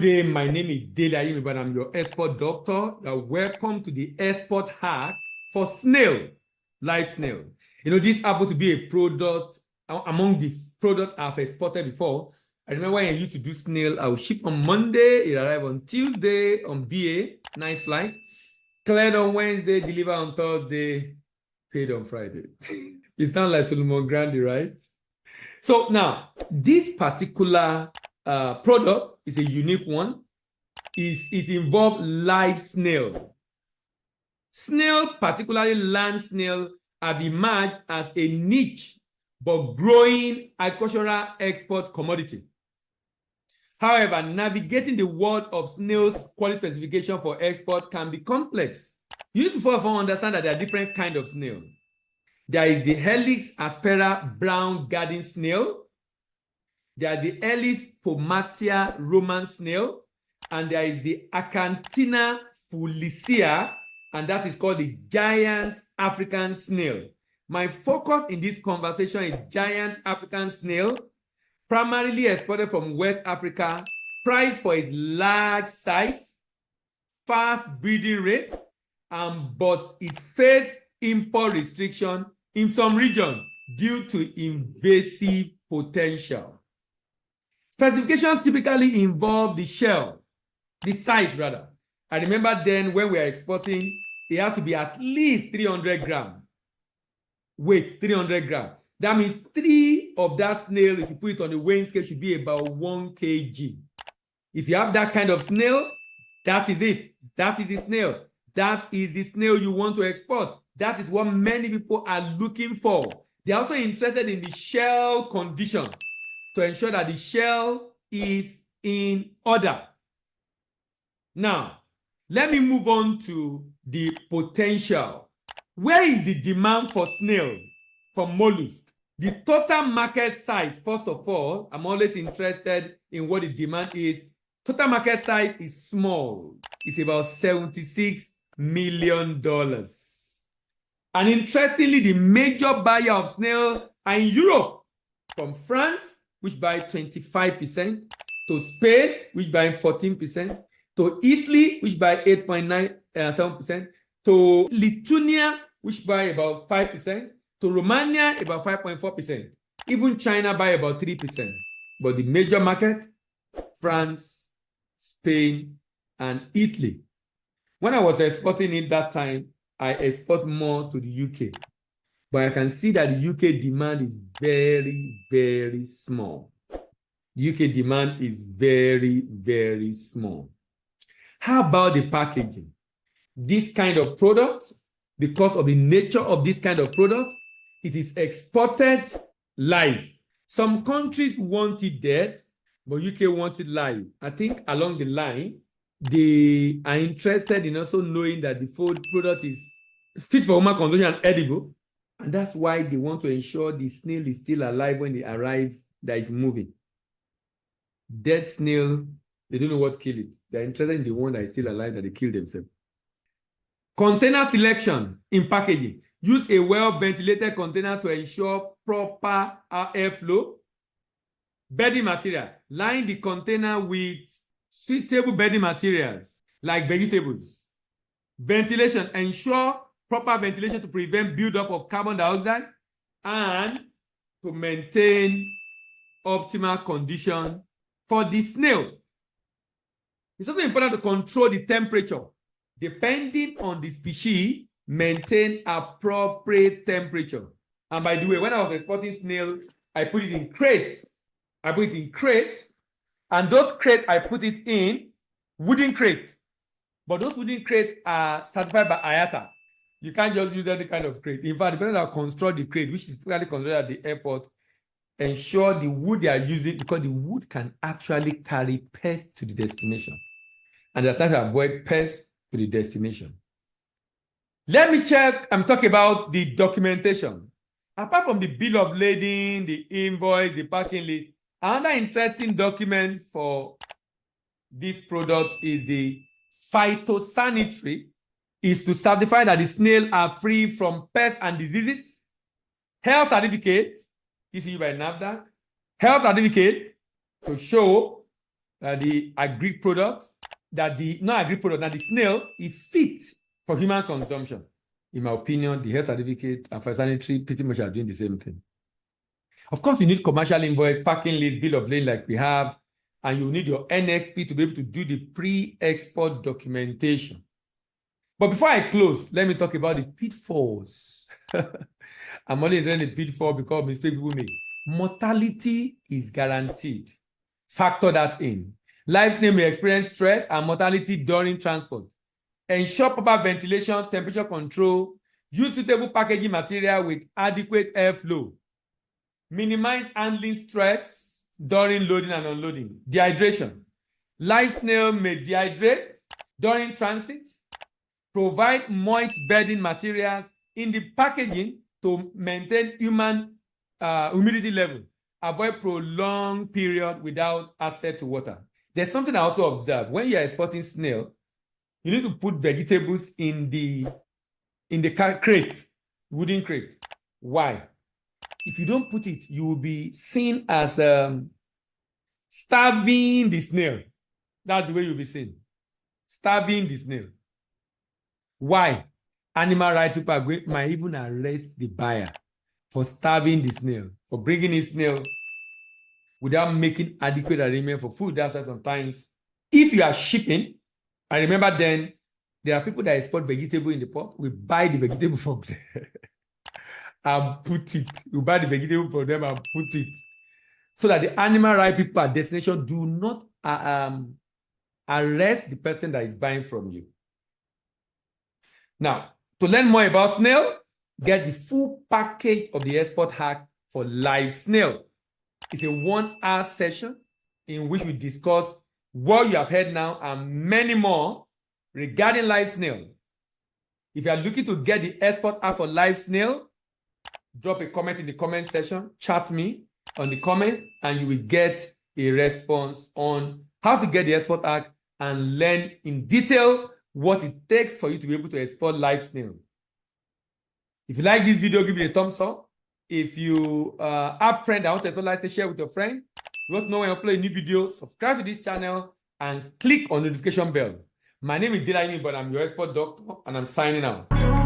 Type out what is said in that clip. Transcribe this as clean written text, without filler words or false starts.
Good day, my name is Dele Ayimi, but I'm your export doctor. Welcome to the export hack for snail, live snail. You know, this happened to be a product among the products I've exported before. I remember when I used to do snail, I would ship on Monday, it arrived on Tuesday on BA, night flight, cleared on Wednesday, delivered on Thursday, paid on Friday. It sounds like Solomon Grandi, right? So now, this particular product is a unique one. It involves live snail. Snail, particularly land snail, have emerged as a niche but growing agricultural export commodity. However, navigating the world of snails' quality specification for export can be complex. You need to first of all understand that there are different kinds of snail. There is the Helix aspera brown garden snail. There is the Helix pomatia Roman snail. And there is the Acanthina fulicea, and that is called the giant African snail. My focus in this conversation is giant African snail, primarily exported from West Africa, prized for its large size, fast breeding rate, but it faces import restriction in some regions due to invasive potential. Specification typically involve the shell, the size rather. I remember then when we are exporting, it has to be at least 300 grams. Weight, 300 grams. That means 3 of that snail, if you put it on the weighing scale, should be about 1 kg. If you have that kind of snail, that is it. That is the snail. That is the snail you want to export. That is what many people are looking for. They're also interested in the shell condition to ensure that the shell is in order. Now, let me move on to the potential. Where is the demand for snail from mollusk? The total market size, first of all, I'm always interested in what the demand is. Total market size is small. It's about $76 million. And interestingly, the major buyer of snail are in Europe, from France, which buy 25%, to Spain, which buy 14%, to Italy, which buy 8.97%, to Lithuania, which buy about 5%, to Romania, about 5.4%. Even China buy about 3%. But the major market, France, Spain, and Italy. When I was exporting it that time, I export more to the UK. But I can see that the UK demand is very, very small. The UK demand is very, very small. How about the packaging? This kind of product, because of the nature of this kind of product, it is exported live. Some countries want it dead, but UK wants it live. I think along the line, they are interested in also knowing that the food product is fit for human consumption and edible. And that's why they want to ensure the snail is still alive when they arrive, that is moving. Dead snail, they don't know what killed it. They're interested in the one that is still alive that they killed themselves. Container selection in packaging. Use a well-ventilated container to ensure proper airflow. Bedding material. Line the container with suitable bedding materials like vegetables. Ventilation. Ensure proper ventilation to prevent buildup of carbon dioxide and to maintain optimal condition for the snail. It's also important to control the temperature. Depending on the species, maintain appropriate temperature. And by the way, when I was exporting snail, I put it in crate. And those crates, I put it in wooden crate. But those wooden crates are certified by IATA. You can't just use any kind of crate. In fact, the person that construct the crate, which is typically constructed at the airport, ensure the wood they are using, because the wood can actually carry pests to the destination. And they're trying to avoid pests to the destination. Let me check. I'm talking about the documentation. Apart from the bill of lading, the invoice, the packing list, another interesting document for this product is the phytosanitary, is to certify that the snails are free from pests and diseases. Health certificate, issued by NAFDAC. Health certificate to show the agri product, that the not agri product, that the snail is fit for human consumption. In my opinion, the health certificate and phytosanitary pretty much are doing the same thing. Of course, you need commercial invoice, packing list, bill of lading like we have, and you need your NXP to be able to do the pre-export documentation. But before I close, let me talk about the pitfalls. I'm only saying the pitfall because mistakes people make. Mortality is guaranteed. Factor that in. Live snail may experience stress and mortality during transport. Ensure proper ventilation, temperature control. Use suitable packaging material with adequate airflow. Minimize handling stress during loading and unloading. Dehydration. Live snail may dehydrate during transit. Provide moist bedding materials in the packaging to maintain human humidity level. Avoid prolonged period without access to water. There's something I also observed. When you're exporting snail, you need to put vegetables in the crate, wooden crate. Why? If you don't put it, you will be seen as starving the snail. That's the way you'll be seen. Starving the snail. Why? Animal rights people might even arrest the buyer for starving the snail, for bringing in snail without making adequate arrangement for food. That's why sometimes, if you are shipping, I remember then, there are people that export vegetable in the port. We buy the vegetable from them and put it. We buy the vegetable from them and put it. So that the animal rights people at destination do not arrest the person that is buying from you. Now, to learn more about snail, get the full package of the export hack for live snail. It's a 1-hour session in which we discuss what you have heard now and many more regarding live snail. If you are looking to get the export hack for live snail, drop a comment in the comment section, chat me on the comment, and you will get a response on how to get the export hack and learn in detail what it takes for you to be able to export live snail. If you like this video, give it a thumbs up. If you have friends that want to export live snail, share with your friend. You want to know when I upload a new video, subscribe to this channel and click on the notification bell. My name is Dilayimi, but I'm your export doctor, and I'm signing out.